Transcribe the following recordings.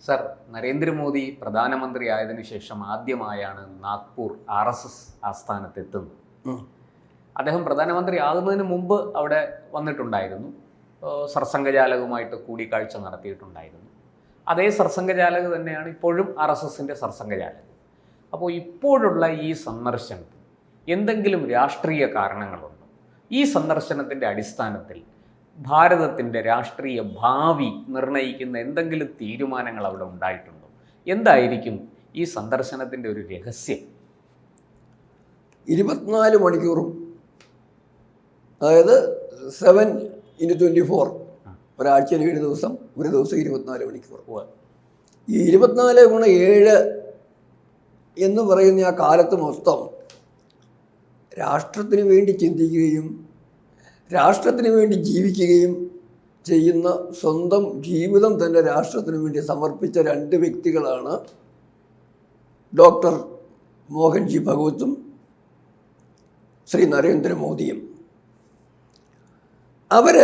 Sir, Narendra Modi പ്രധാനമന്ത്രിയായതിനു ശേഷം ആദ്യമായാണ് Nagpur RSS ആസ്ഥാനത്തെത്തുന്നത്. അദ്ദേഹം പ്രധാനമന്ത്രി ആകുന്നതിന് മുമ്പ് അവിടെ വന്നിട്ടുണ്ടായിരുന്നു. സർസംഘചാലകുമായിട്ട് കൂടിക്കാഴ്ച നടത്തിയിട്ടുണ്ടായിരുന്നു. അതേ സർസംഘചാലക് തന്നെയാണ് ഇപ്പോഴും RSSൻ്റെ സർസംഘചാലക്. അപ്പോൾ ഇപ്പോഴുള്ള ഈ സന്ദർശനത്തിൽ എന്തെങ്കിലും രാഷ്ട്രീയ കാരണങ്ങളുണ്ടോ? ഈ സന്ദർശനത്തിൻ്റെ അടിസ്ഥാനത്തിൽ ഭാരതത്തിൻ്റെ രാഷ്ട്രീയ ഭാവി നിർണ്ണയിക്കുന്ന എന്തെങ്കിലും തീരുമാനങ്ങൾ അവിടെ ഉണ്ടായിട്ടുണ്ടോ? എന്തായിരിക്കും ഈ സന്ദർശനത്തിൻ്റെ ഒരു രഹസ്യം? 24 മണിക്കൂറും, അതായത് 7x24, ഒരാഴ്ചയിൽ 7 ദിവസം, ഒരു ദിവസം 24 മണിക്കൂർ. ഈ 24x7 എന്ന് പറയുന്ന ആ കാലത്ത് മൊത്തം രാഷ്ട്രത്തിന് വേണ്ടി ചിന്തിക്കുകയും രാഷ്ട്രത്തിന് വേണ്ടി ജീവിക്കുകയും ചെയ്യുന്ന, സ്വന്തം ജീവിതം തന്നെ രാഷ്ട്രത്തിന് വേണ്ടി സമർപ്പിച്ച 2 വ്യക്തികളാണ് ഡോക്ടർ മോഹൻജി ഭഗവത്തും ശ്രീ നരേന്ദ്രമോദിയും. അവർ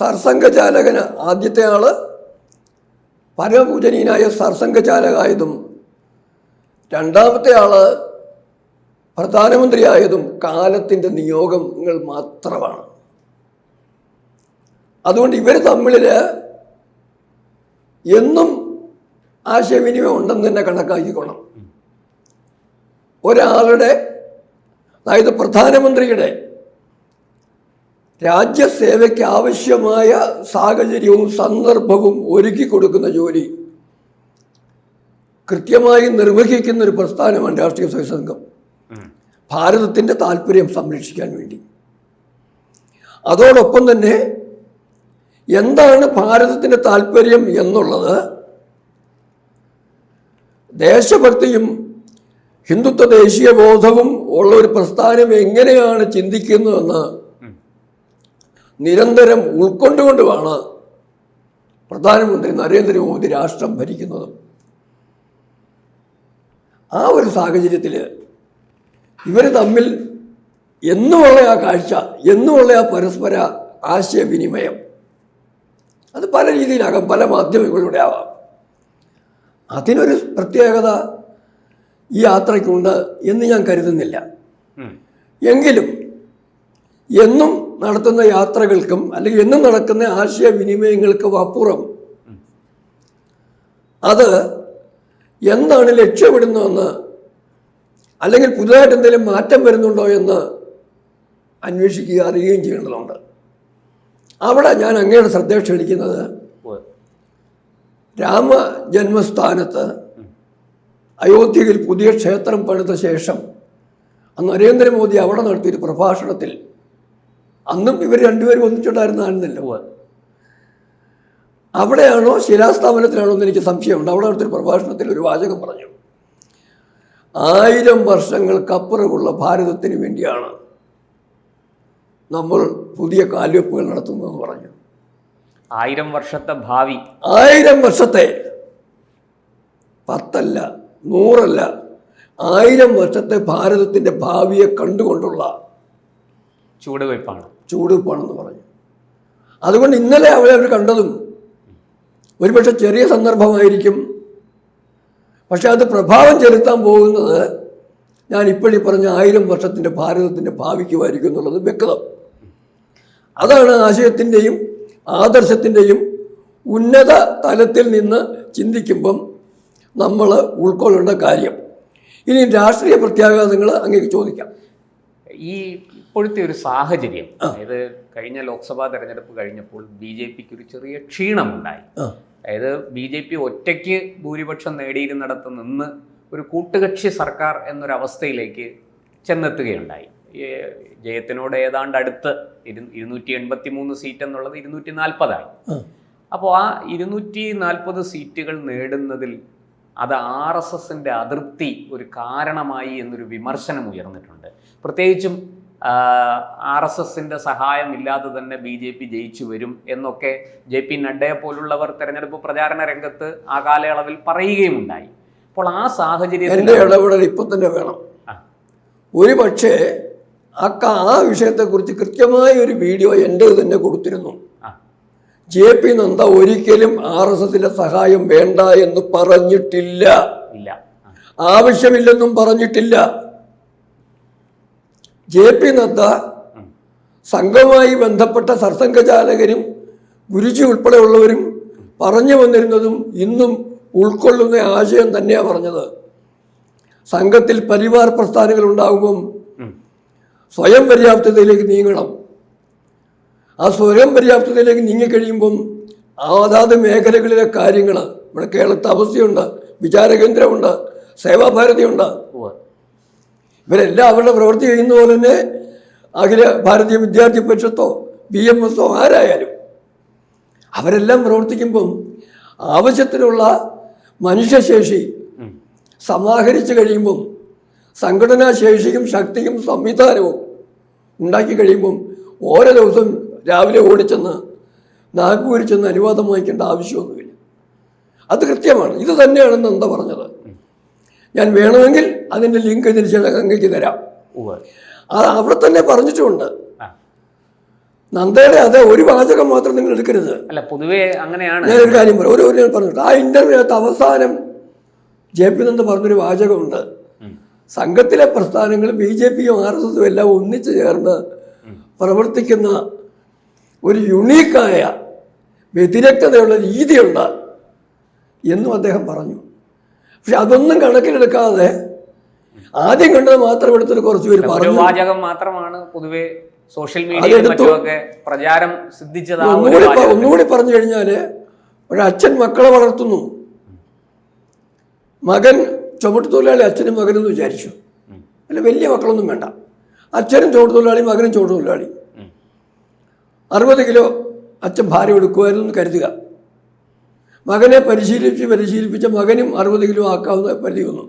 സർസംഘചാലകന്, ആദ്യത്തെ ആള് പരമപൂജനീയനായ സർസംഘചാലകായതും രണ്ടാമത്തെ ആള് പ്രധാനമന്ത്രിയായതും കാലത്തിൻ്റെ നിയോഗങ്ങൾ മാത്രമാണ്. അതുകൊണ്ട് ഇവർ തമ്മിൽ എന്നും ആശയവിനിമയം ഉണ്ടെന്ന് തന്നെ കണക്കാക്കിക്കോണം. ഒരാളുടെ, അതായത് പ്രധാനമന്ത്രിയുടെ രാജ്യസേവയ്ക്ക് ആവശ്യമായ സാഹചര്യവും സന്ദർഭവും ഒരുക്കി കൊടുക്കുന്ന ജോലി കൃത്യമായി നിർവഹിക്കുന്ന ഒരു പ്രസ്ഥാനമാണ് രാഷ്ട്രീയ സ്വയം സംഘം, ഭാരതത്തിൻ്റെ താല്പര്യം സംരക്ഷിക്കാൻ വേണ്ടി. അതോടൊപ്പം തന്നെ എന്താണ് ഭാരതത്തിൻ്റെ താല്പര്യം എന്നുള്ളത് ദേശഭക്തിയും ഹിന്ദുത്വ ദേശീയ ബോധവും ഉള്ള ഒരു പ്രസ്ഥാനം എങ്ങനെയാണ് ചിന്തിക്കുന്നതെന്ന് നിരന്തരം ഉൾക്കൊണ്ടുകൊണ്ടുമാണ് പ്രധാനമന്ത്രി നരേന്ദ്രമോദി രാഷ്ട്രം ഭരിക്കുന്നത്. ആ ഒരു സാഹചര്യത്തിൽ ഇവർ തമ്മിൽ എന്നുമുള്ള ആ കാഴ്ച, എന്നുമുള്ള ആ പരസ്പര ആശയവിനിമയം, അത് പല രീതിയിലാകാം, പല മാധ്യമങ്ങളിലൂടെ ആവാം. അതിനൊരു പ്രത്യേകത ഈ യാത്രയ്ക്കുണ്ട് എന്ന് ഞാൻ കരുതുന്നില്ല. എങ്കിലും എന്നും നടത്തുന്ന യാത്രകൾക്കും അല്ലെങ്കിൽ എന്നും നടക്കുന്ന ആശയവിനിമയങ്ങൾക്കും അപ്പുറം അത് എന്താണ് ലക്ഷ്യമിടുന്നതെന്ന്, അല്ലെങ്കിൽ പുതുതായിട്ട് എന്തെങ്കിലും മാറ്റം വരുന്നുണ്ടോ എന്ന് അന്വേഷിക്കുക, അറിയുകയും ചെയ്യേണ്ടതുണ്ട്. അവിടെ ഞാൻ അങ്ങയുടെ ശ്രദ്ധ ക്ഷണിക്കുന്നത്, രാമജന്മസ്ഥാനത്ത് അയോധ്യയിൽ പുതിയ ക്ഷേത്രം പണിത ശേഷം നരേന്ദ്രമോദി അവിടെ നടത്തിയൊരു പ്രഭാഷണത്തിൽ, അന്നും ഇവർ രണ്ടുപേരും ഒന്നിച്ചുണ്ടായിരുന്നായിരുന്നല്ലോ, അവിടെയാണോ ശിലാസ്ഥാപനത്തിലാണോ എന്ന് എനിക്ക് സംശയമുണ്ട്. അവിടെ നടത്തിയൊരു പ്രഭാഷണത്തിൽ ഒരു വാചകം പറഞ്ഞു, 1000 വർഷങ്ങൾക്കപ്പുറമുള്ള ഭാരതത്തിന് വേണ്ടിയാണ് നമ്മൾ പുതിയ കാൽവെപ്പുകൾ നടത്തുന്നതെന്ന് പറഞ്ഞു. 1000 വർഷത്തെ ഭാവി, 1000 വർഷത്തെ, 10 അല്ല 100 അല്ല, 1000 വർഷത്തെ ഭാരതത്തിൻ്റെ ഭാവിയെ കണ്ടുകൊണ്ടുള്ള ചൂടുവെപ്പാണെന്ന് പറഞ്ഞു. അതുകൊണ്ട് ഇന്നലെ അവർ കണ്ടതും ഒരുപക്ഷെ ചെറിയ സന്ദർഭമായിരിക്കും, പക്ഷെ അത് പ്രഭാവം ചെലുത്താൻ പോകുന്നത് ഞാൻ ഇപ്പോഴീ പറഞ്ഞ 1000 വർഷത്തിൻ്റെ ഭാരതത്തിൻ്റെ ഭാവിക്കുമായിരിക്കും എന്നുള്ളത് വ്യക്തം. അതാണ് ആശയത്തിൻ്റെയും ആദർശത്തിൻ്റെയും ഉന്നത തലത്തിൽ നിന്ന് ചിന്തിക്കുമ്പം നമ്മൾ ഉൾക്കൊള്ളേണ്ട കാര്യം. ഇനി രാഷ്ട്രീയ പ്രത്യാഘാതങ്ങൾ അങ്ങേക്ക് ചോദിക്കാം. ഈ ഇപ്പോഴത്തെ ഒരു സാഹചര്യം, അതായത് കഴിഞ്ഞ ലോക്സഭാ തെരഞ്ഞെടുപ്പ് കഴിഞ്ഞപ്പോൾ BJPക്ക് ഒരു ചെറിയ ക്ഷീണമുണ്ടായി. അതായത് BJP ഒറ്റയ്ക്ക് ഭൂരിപക്ഷം നേടിയിരുന്നിടത്ത് നിന്ന് ഒരു കൂട്ടുകക്ഷി സർക്കാർ എന്നൊരവസ്ഥയിലേക്ക് ചെന്നെത്തുകയുണ്ടായി. ജയത്തിനോട് ഏതാണ്ട് അടുത്ത് 283 സീറ്റ് എന്നുള്ളത് 240 അപ്പോൾ ആ 240 സീറ്റുകൾ നേടുന്നതിൽ അത് RSSൻ്റെ അതൃപ്തി ഒരു കാരണമായി എന്നൊരു വിമർശനം ഉയർന്നിട്ടുണ്ട്. പ്രത്യേകിച്ചും RSSൻ്റെ സഹായമില്ലാതെ തന്നെ BJP ജയിച്ചു വരും എന്നൊക്കെ JP നഡ്ഡയെ പോലുള്ളവർ തെരഞ്ഞെടുപ്പ് പ്രചാരണ രംഗത്ത് ആ കാലയളവിൽ പറയുകയുമുണ്ടായി. അപ്പോൾ ആ സാഹചര്യത്തിൽ എൻ്റെ ഇടപെടൽ ഇപ്പം തന്നെ വേണം. ഒരു പക്ഷേ ആ വിഷയത്തെക്കുറിച്ച് കൃത്യമായ ഒരു വീഡിയോ എൻ്റെ തന്നെ കൊടുത്തിരുന്നു. JP നദ്ദ ഒരിക്കലും RSSന്റെ സഹായം വേണ്ട എന്ന് പറഞ്ഞിട്ടില്ല, ആവശ്യമില്ലെന്നും പറഞ്ഞിട്ടില്ല. JP നദ്ദ സംഘവുമായി ബന്ധപ്പെട്ട സർസംഘചാലകരും ഗുരുജി ഉൾപ്പെടെയുള്ളവരും പറഞ്ഞു വന്നിരുന്നതും ഇന്നും ഉൾക്കൊള്ളുന്ന ആശയം തന്നെയാണ് പറഞ്ഞത്. സംഘത്തിൽ പരിവാർ പ്രസ്ഥാനങ്ങൾ ഉണ്ടാകുമ്പം സ്വയം പര്യാപ്തതയിലേക്ക് നീങ്ങണം. ആ സ്വയം പര്യാപ്തതയിലേക്ക് നീങ്ങിക്കഴിയുമ്പം അതാത് മേഖലകളിലെ കാര്യങ്ങൾ, ഇവിടെ കേരളത്തെ അവസ്ഥയുണ്ട്, വിചാരകേന്ദ്രമുണ്ട്, സേവാഭാരതിയുണ്ട്. ഇവരെല്ലാം അവരുടെ പ്രവൃത്തി ചെയ്യുന്ന പോലെ തന്നെ അഖില ഭാരതീയ വിദ്യാർത്ഥി പരിഷത്തോ BMSO ആരായാലും അവരെല്ലാം പ്രവർത്തിക്കുമ്പം ആവശ്യത്തിനുള്ള മനുഷ്യശേഷി സമാഹരിച്ചു കഴിയുമ്പം, സംഘടനാ ശേഷിയും ശക്തിയും സംവിധാനവും ഉണ്ടാക്കി കഴിയുമ്പം ഓരോ ദിവസം രാവിലെ ഓടിച്ചെന്ന് നാഗ്പൂരിൽ ചെന്ന് അനുവാദം വാങ്ങിക്കേണ്ട ആവശ്യമൊന്നുമില്ല. അത് കൃത്യമാണ്. ഇത് തന്നെയാണെന്ന് എന്താ പറഞ്ഞത്. ഞാൻ വേണമെങ്കിൽ അതിൻ്റെ ലിങ്ക് തിരിച്ചെടുക്കാൻ അങ്ങേക്ക് തരാം. അത് അവിടെ തന്നെ പറഞ്ഞിട്ടുമുണ്ട്. നന്ദയുടെ അതെ ഒരു വാചകം മാത്രം നിങ്ങൾ എടുക്കരുത്. അല്ല, പൊതുവേ അങ്ങനെയാണ്. ഞാനൊരു കാര്യം പറയാം. ഒരു പറഞ്ഞിട്ട് ആ ഇന്റർവ്യൂവിനകത്ത് അവസാനം JP നദ്ദ പറഞ്ഞൊരു വാചകമുണ്ട്. സംഘത്തിലെ പ്രസ്ഥാനങ്ങളും BJPയും RSSും എല്ലാം ഒന്നിച്ചു ചേർന്ന് പ്രവർത്തിക്കുന്ന ഒരു യുണീക്കായ വ്യതിരക്തതയുള്ള രീതിയുണ്ട് എന്നും അദ്ദേഹം പറഞ്ഞു. പക്ഷെ അതൊന്നും കണക്കിലെടുക്കാതെ ആദ്യം കണ്ടത് മാത്രം എടുത്തിട്ട് കുറച്ച് പേര് പറഞ്ഞു. വാചകം മാത്രമാണ് പൊതുവെ സോഷ്യൽ മീഡിയയിലൊക്കെ പ്രചാരം സിദ്ധിച്ചത്. ഒന്നുകൂടി പറഞ്ഞു കഴിഞ്ഞാല് ഒരച്ഛൻ മക്കളെ വളർത്തുന്നു. മകൻ ചുമട്ടുതൊഴിലാളി, അച്ഛനും മകനെന്ന് വിചാരിച്ചു. അല്ല, വലിയ മക്കളൊന്നും വേണ്ട. അച്ഛനും ചുമട്ടുതൊഴിലാളി, മകനും ചുമട്ടുതൊഴിലാളി. 60 കിലോ അച്ഛൻ ഭാരം എടുക്കുമായിരുന്നു എന്ന് കരുതുക. മകനെ പരിശീലിപ്പിച്ച മകനും 60 കിലോ ആക്കാവുന്ന പരിധി വന്നു.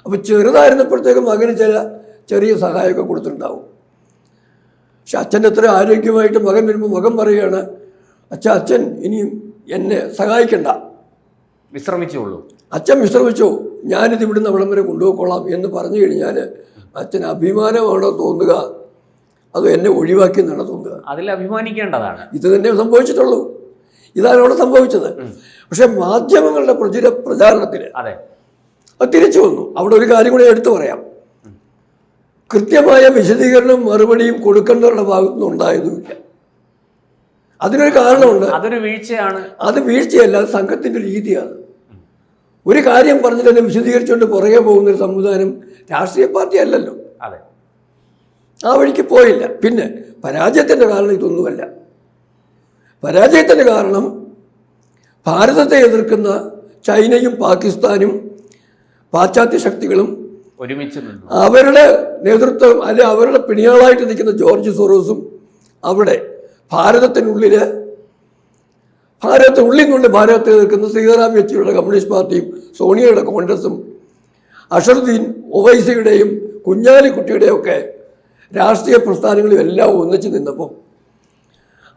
അപ്പോൾ ചെറുതായിരുന്നപ്പോഴത്തേക്കും മകന് ചെറിയ സഹായമൊക്കെ കൊടുത്തിട്ടുണ്ടാവും. പക്ഷെ അച്ഛൻ്റെ അത്ര ആരോഗ്യമായിട്ട് മകൻ വരുമ്പോൾ മകൻ പറയുകയാണ്, അച്ഛൻ ഇനിയും എന്നെ സഹായിക്കണ്ട, വിശ്രമിച്ചോളൂ, അച്ഛൻ വിശ്രമിച്ചോ, ഞാനിത് ഇവിടുന്ന് അവിടം വരെ കൊണ്ടുപോയിക്കോളാം എന്ന് പറഞ്ഞു കഴിഞ്ഞാൽ അച്ഛൻ അഭിമാനമാണോ തോന്നുക, അതോ എന്നെ ഒഴിവാക്കി എന്നാണ് തോന്നുക? അതിൽ അഭിമാനിക്കേണ്ടതാണ്. ഇത് തന്നെ സംഭവിച്ചിട്ടുള്ളൂ. ഇതാണ് അവിടെ സംഭവിച്ചത്. പക്ഷെ മാധ്യമങ്ങളുടെ പ്രചാരണത്തിൽ അത് തിരിച്ചു വന്നു. അവിടെ ഒരു കാര്യം കൂടി എടുത്തു പറയാം. കൃത്യമായ വിശദീകരണം മറുപടിയും കൊടുക്കേണ്ടവരുടെ ഭാഗത്തുനിന്ന് ഉണ്ടായതുമില്ല. അതിനൊരു കാരണമുണ്ട്. അതൊരു വീഴ്ചയാണ്. അത് വീഴ്ചയല്ല, അത് സംഘത്തിൻ്റെ രീതിയാണ്. ഒരു കാര്യം പറഞ്ഞിട്ട് തന്നെ വിശദീകരിച്ചുകൊണ്ട് പുറകെ പോകുന്നൊരു സംവിധാനം രാഷ്ട്രീയ പാർട്ടി അല്ലല്ലോ. ആ വഴിക്ക് പോയില്ല. പിന്നെ പരാജയത്തിൻ്റെ കാരണം ഇതൊന്നുമല്ല. പരാജയത്തിൻ്റെ കാരണം ഭാരതത്തെ എതിർക്കുന്ന ചൈനയും പാകിസ്ഥാനും പാശ്ചാത്യ ശക്തികളും ഒരുമിച്ച് അവരുടെ നേതൃത്വം, അല്ലെ അവരുടെ പിണിയാളായിട്ട് നിൽക്കുന്ന ജോർജ് സോറോസും അവിടെ ഭാരതത്തിനുള്ളിൽ ഭാരതത്തെ എതിർക്കുന്ന സീതാറാം യെച്ചൂരിയുടെ കമ്മ്യൂണിസ്റ്റ് പാർട്ടിയും സോണിയയുടെ കോൺഗ്രസും അഷറുദ്ദീൻ ഒവൈസിയുടെയും കുഞ്ഞാലിക്കുട്ടിയുടെയും ഒക്കെ രാഷ്ട്രീയ പ്രസ്ഥാനങ്ങളും എല്ലാം ഒന്നിച്ച് നിന്നപ്പോൾ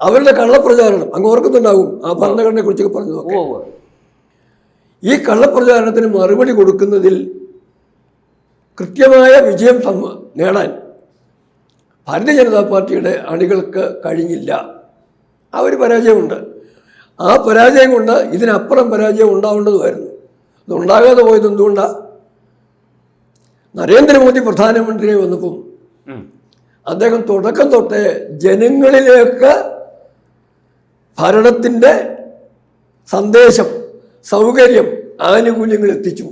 അവരുടെ കള്ളപ്രചാരണം അങ്ങ് ഓർക്കുന്നുണ്ടാവും. ആ ഭരണഘടനയെ കുറിച്ചൊക്കെ പറഞ്ഞു നോക്കാം. ഈ കള്ളപ്രചാരണത്തിന് മറുപടി കൊടുക്കുന്നതിൽ കൃത്യമായ വിജയം നേടാൻ ഭാരതീയ ജനതാ പാർട്ടിയുടെ അണികൾക്ക് കഴിഞ്ഞില്ല. ആ ഒരു പരാജയമുണ്ട്. ആ പരാജയം കൊണ്ട് ഇതിനപ്പുറം പരാജയം ഉണ്ടാവേണ്ടതുമായിരുന്നു. അതുണ്ടാകാതെ പോയത് എന്തുകൊണ്ടാണ്? നരേന്ദ്രമോദി പ്രധാനമന്ത്രിയായി വന്നപ്പം അദ്ദേഹം തുടക്കം തൊട്ടേ ജനങ്ങളിലേക്ക് ഭരണത്തിൻ്റെ സന്ദേശം, സൗകര്യം, ആനുകൂല്യങ്ങൾ എത്തിച്ചു.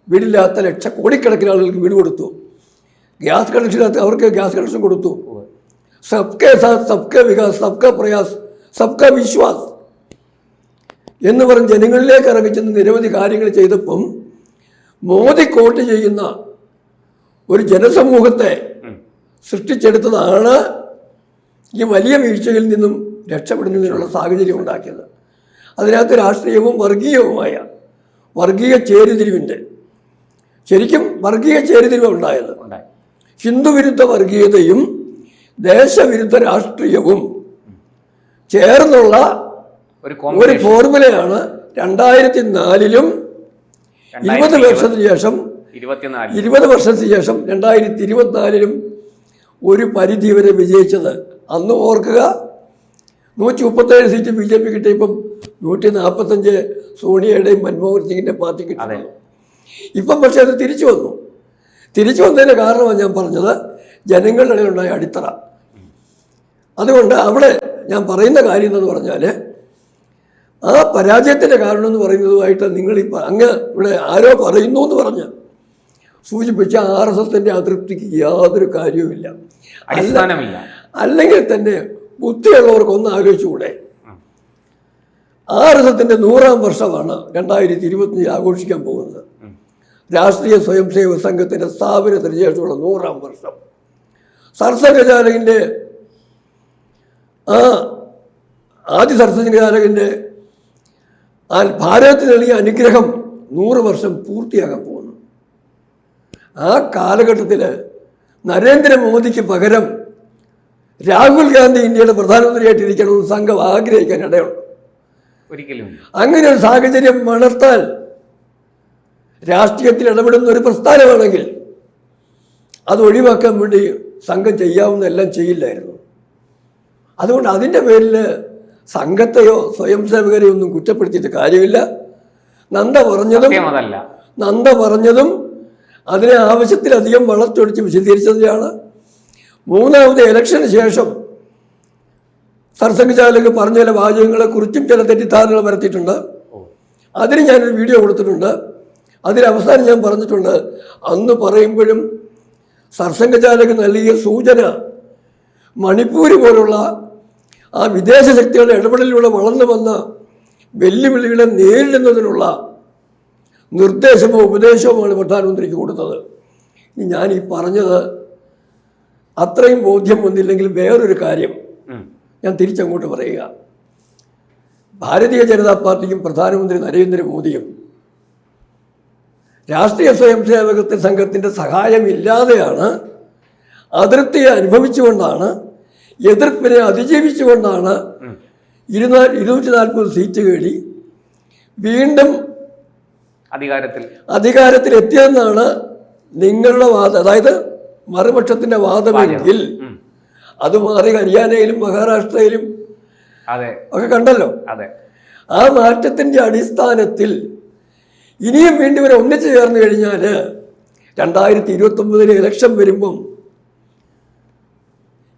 വീടില്ലാത്ത കോടിക്കണക്കിന് ആളുകൾക്ക് വീട് കൊടുത്തു. ഗ്യാസ് കണക്ഷനില്ലാത്ത അവർക്ക് ഗ്യാസ് കണക്ഷൻ കൊടുത്തു. സബ്കെ സാത്ത് സബ്കെ വികാസ് സബ്കെ പ്രയാസ് സബ്കെ വിശ്വാസ് എന്ന് പറഞ്ഞ് ജനങ്ങളിലേക്ക് ഇറങ്ങിച്ചെന്ന് നിരവധി കാര്യങ്ങൾ ചെയ്തപ്പം മോദി കോട്ട് ചെയ്യുന്ന ഒരു ജനസമൂഹത്തെ സൃഷ്ടിച്ചെടുത്തതാണ് ഈ വലിയ വീഴ്ചയിൽ നിന്നും രക്ഷപ്പെടുന്നതിനുള്ള സാഹചര്യം ഉണ്ടാക്കിയത്. അതിനകത്ത് രാഷ്ട്രീയവും വർഗീയവുമായ വർഗീയ ചേരിതിരിവിൻ്റെ ശരിക്കും വർഗീയ ചേരിതിരിവ് ഉണ്ടായത്. ഹിന്ദുവിരുദ്ധ വർഗീയതയും ദേശവിരുദ്ധ രാഷ്ട്രീയവും ചേർന്നുള്ള ഒരു ഫോർമുലയാണ് 2004-ലും 20 വർഷത്തിന് ശേഷം 20 വർഷത്തിന് ശേഷം 2024-ലും ഒരു പരിധി വരെ വിജയിച്ചത്. അന്ന് ഓർക്കുക, 137 സീറ്റ് BJP കിട്ടിയപ്പം 145 സോണിയയുടെയും മൻമോഹൻ സിംഗിൻ്റെ പാർട്ടി കിട്ടി. ഇപ്പം പക്ഷേ അത് തിരിച്ചു വന്നു. തിരിച്ചു വന്നതിൻ്റെ കാരണമാണ് ഞാൻ പറഞ്ഞത്, ജനങ്ങളുടെ ഇടയിലുണ്ടായ അടിത്തറ. അതുകൊണ്ട് അവിടെ ഞാൻ പറയുന്ന കാര്യം എന്ന് പറഞ്ഞാൽ, ആ പരാജയത്തിൻ്റെ കാരണം എന്ന് പറയുന്നതുമായിട്ട് നിങ്ങൾ അങ്ങ് ഇവിടെ ആരോ പറയുന്നു എന്ന് പറഞ്ഞ് സൂചിപ്പിച്ച RSSൻ്റെ അതൃപ്തിക്ക് യാതൊരു കാര്യവുമില്ല. അല്ലെങ്കിൽ തന്നെ ബുദ്ധിയുള്ളവർക്കൊന്ന് ആലോചിച്ചുകൂടെ? RSSൻ്റെ 100ാം വർഷമാണ് 2025 ആഘോഷിക്കാൻ പോകുന്നത്. രാഷ്ട്രീയ സ്വയംസേവക സംഘത്തിൻ്റെ സ്ഥാപനത്തിന് ശേഷമുള്ള 100ാം വർഷം. സർസംഘചാലകൻ്റെ ആദ്യ സർസംഘചാലകൻ്റെ ഭാരതത്തിന് നൽകിയ അനുഗ്രഹം 100 വർഷം പൂർത്തിയാകാൻ പോകുന്നു. ആ കാലഘട്ടത്തിൽ നരേന്ദ്രമോദിക്ക് പകരം രാഹുൽ ഗാന്ധി ഇന്ത്യയുടെ പ്രധാനമന്ത്രിയായിട്ടിരിക്കണമെന്ന് സംഘം ആഗ്രഹിക്കാൻ ഇടയുണ്ട്. ഒരിക്കലും അങ്ങനെ ഒരു സാഹചര്യം വളർത്താൻ രാഷ്ട്രീയത്തിൽ ഇടപെടുന്ന ഒരു പ്രസ്ഥാനമാണെങ്കിൽ അത് ഒഴിവാക്കാൻ വേണ്ടി സംഘം ചെയ്യാവുന്നതെല്ലാം ചെയ്യില്ലായിരുന്നു. അതുകൊണ്ട് അതിൻ്റെ പേരിൽ സംഘത്തെയോ സ്വയം സേവകരെയോ ഒന്നും കുറ്റപ്പെടുത്തിയിട്ട് കാര്യമില്ല. നന്ദ പറഞ്ഞതും അതിനെ ആവശ്യത്തിലധികം വളർച്ചൊടിച്ച് വിശദീകരിച്ചതാണ്. 3ാമത്തെ ഇലക്ഷന് ശേഷം സർസംഘചാലക് പറഞ്ഞ ചില വാചകങ്ങളെക്കുറിച്ചും ചില തെറ്റിദ്ധാരണകൾ വരുത്തിയിട്ടുണ്ട്. അതിന് ഞാനൊരു വീഡിയോ കൊടുത്തിട്ടുണ്ട്. അതിലവസാനം ഞാൻ പറഞ്ഞിട്ടുണ്ട്, അന്ന് പറയുമ്പോഴും സർസംഘചാലക് നൽകിയ സൂചന മണിപ്പൂർ പോലുള്ള ആ വിദേശ ശക്തികളുടെ ഇടപെടലിലൂടെ വളർന്നു വന്ന വെല്ലുവിളികളെ നേരിടുന്നതിനുള്ള നിർദ്ദേശമോ ഉപദേശവുമാണ് പ്രധാനമന്ത്രിക്ക് കൊടുത്തത്. ഞാൻ ഈ പറഞ്ഞത് അത്രയും ബോധ്യം വന്നില്ലെങ്കിൽ വേറൊരു കാര്യം ഞാൻ തിരിച്ചങ്ങോട്ട് പറയുക. ഭാരതീയ ജനതാ പാർട്ടിയും പ്രധാനമന്ത്രി നരേന്ദ്രമോദിയും രാഷ്ട്രീയ സ്വയംസേവക സംഘത്തിൻ്റെ സഹായമില്ലാതെയാണ്, അതൃപ്തിയെ അനുഭവിച്ചുകൊണ്ടാണ്, എതിർപ്പിനെ അതിജീവിച്ചുകൊണ്ടാണ് 240 സീറ്റ് നേടി വീണ്ടും അധികാരത്തിൽ എത്തിയതെന്നാണ് നിങ്ങളുടെ വാദം. അതായത് മറുപക്ഷത്തിന്റെ വാദമെങ്കിൽ അത് മാറി ഹരിയാനയിലും മഹാരാഷ്ട്രയിലും ഒക്കെ കണ്ടല്ലോ. ആ മാറ്റത്തിന്റെ അടിസ്ഥാനത്തിൽ ഇനിയും വീണ്ടും ഇവരെ ഒന്നിച്ചു ചേർന്ന് കഴിഞ്ഞാൽ 2029 ഇലക്ഷൻ വരുമ്പം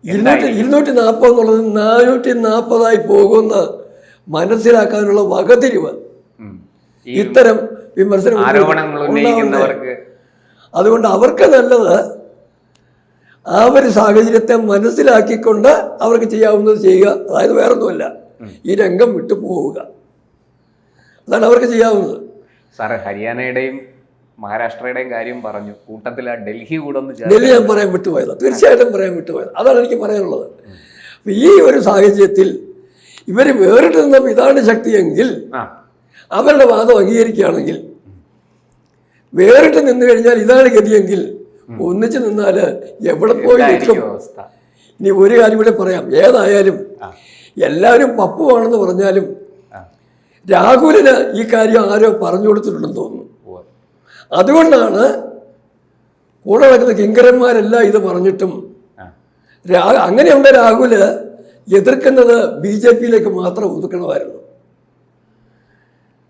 240 എന്നുള്ളത് 440 പോകുമെന്ന് മനസ്സിലാക്കാനുള്ള വകതിരിവ് ഇത്തരം വിമർശനം. അതുകൊണ്ട് അവർക്ക് നല്ലത് ആ ഒരു സാഹചര്യത്തെ മനസ്സിലാക്കിക്കൊണ്ട് അവർക്ക് ചെയ്യാവുന്നത് ചെയ്യുക. അതായത് വേറൊന്നുമല്ല, ഈ രംഗം വിട്ടു പോവുക. അതാണ് അവർക്ക് ചെയ്യാവുന്നത്. സാറേ, ഹരിയാനയുടെയും മഹാരാഷ്ട്രയുടെയും കാര്യം പറഞ്ഞു, കൂട്ടത്തിൽ ആ ഡൽഹി ഞാൻ പറയാൻ വിട്ടുപോയത്, തീർച്ചയായിട്ടും പറയാൻ വിട്ടുപോയത്. അതാണ് എനിക്ക് പറയാനുള്ളത്. ഈ ഒരു സാഹചര്യത്തിൽ ഇവർ വേറിട്ട് നിന്നപ്പോൾ ഇതാണ് ശക്തിയെങ്കിൽ, അവരുടെ വാദം അംഗീകരിക്കുകയാണെങ്കിൽ, വേറിട്ട് നിന്ന് കഴിഞ്ഞാൽ ഇതാണ് ഗതിയെങ്കിൽ, ഒന്നിച്ച് നിന്നാൽ എവിടെ പോയി നിൽക്കും? ഇനി ഒരു കാര്യം കൂടെ പറയാം. ഏതായാലും എല്ലാവരും പപ്പുവാണെന്ന് പറഞ്ഞാലും രാഹുലിന് ഈ കാര്യം ആരോ പറഞ്ഞു കൊടുത്തിട്ടുണ്ടെന്ന് തോന്നുന്നു. അതുകൊണ്ടാണ് കൂടെ നടക്കുന്ന കിങ്കരന്മാരെല്ലാം ഇത് പറഞ്ഞിട്ടും അങ്ങനെയുള്ള രാഹുല് എതിർക്കുന്നത് BJPയിലേക്ക് മാത്രം ഒതുക്കണമായിരുന്നു.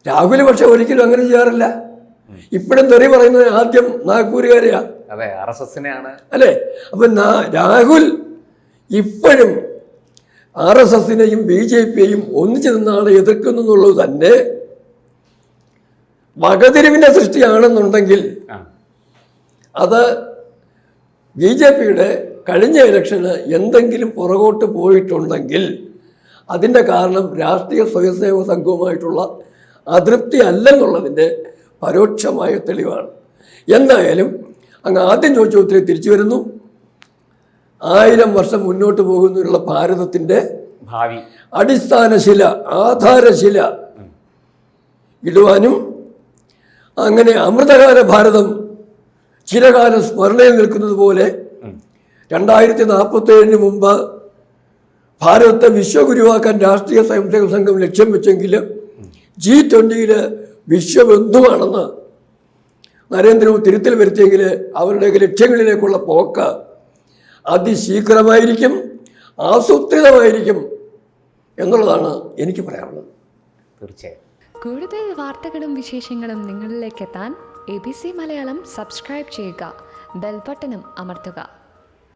രാഹുൽ പക്ഷെ ഒരിക്കലും അങ്ങനെ ചെയ്യാറില്ല. ഇപ്പോഴും തെറി പറയുന്നത് ആദ്യം നാഗ്പൂരുകാരെയാ, അല്ലേ? അപ്പൊ രാഹുൽ ഇപ്പോഴും RSSനെയും BJPയെയും ഒന്നിച്ചു നിന്നാണ് എതിർക്കുന്നു എന്നുള്ളത് തന്നെ വകതിരിവിന്റെ സൃഷ്ടിയാണെന്നുണ്ടെങ്കിൽ അത് BJPയുടെ കഴിഞ്ഞ ഇലക്ഷന് എന്തെങ്കിലും പുറകോട്ട് പോയിട്ടുണ്ടെങ്കിൽ അതിൻ്റെ കാരണം രാഷ്ട്രീയ സ്വയംസേവക സംഘവുമായിട്ടുള്ള അതൃപ്തി അല്ലെന്നുള്ളതിൻ്റെ പരോക്ഷമായ തെളിവാണ്. എന്തായാലും അങ്ങ് ആദ്യം ചോദിച്ച ഉത്തരം തിരിച്ചു വരുന്നു. 1000 വർഷം മുന്നോട്ട് പോകുന്നതിനുള്ള ഭാരതത്തിൻ്റെ ഭാവി അടിസ്ഥാനശില, ആധാരശില ഇടുവാനും അങ്ങനെ അമൃതകാല ഭാരതം ചിരകാലം സ്മരണയിൽ നിൽക്കുന്നത് പോലെ 2047 മുമ്പ് ഭാരതത്തെ വിശ്വഗുരുവാക്കാൻ രാഷ്ട്രീയ സ്വയംസേവക സംഘം ലക്ഷ്യം വെച്ചെങ്കിൽ G20 വിശ്വബന്ധുവാണെന്ന് നരേന്ദ്രമോദി തിരുത്തൽ വരുത്തിയെങ്കിൽ അവരുടെ ലക്ഷ്യങ്ങളിലേക്കുള്ള പോക്ക് അതിശീഘ്രമായിരിക്കും, ആസൂത്രിതമായിരിക്കും എന്നുള്ളതാണ് എനിക്ക് പറയാനുള്ളത്. തീർച്ചയായും. കൂടുതൽ വാർത്തകളും വിശേഷങ്ങളും നിങ്ങളിലേക്ക് എത്താൻ ABC മലയാളം സബ്സ്ക്രൈബ് ചെയ്യുക, ബെൽബട്ടനും അമർത്തുക.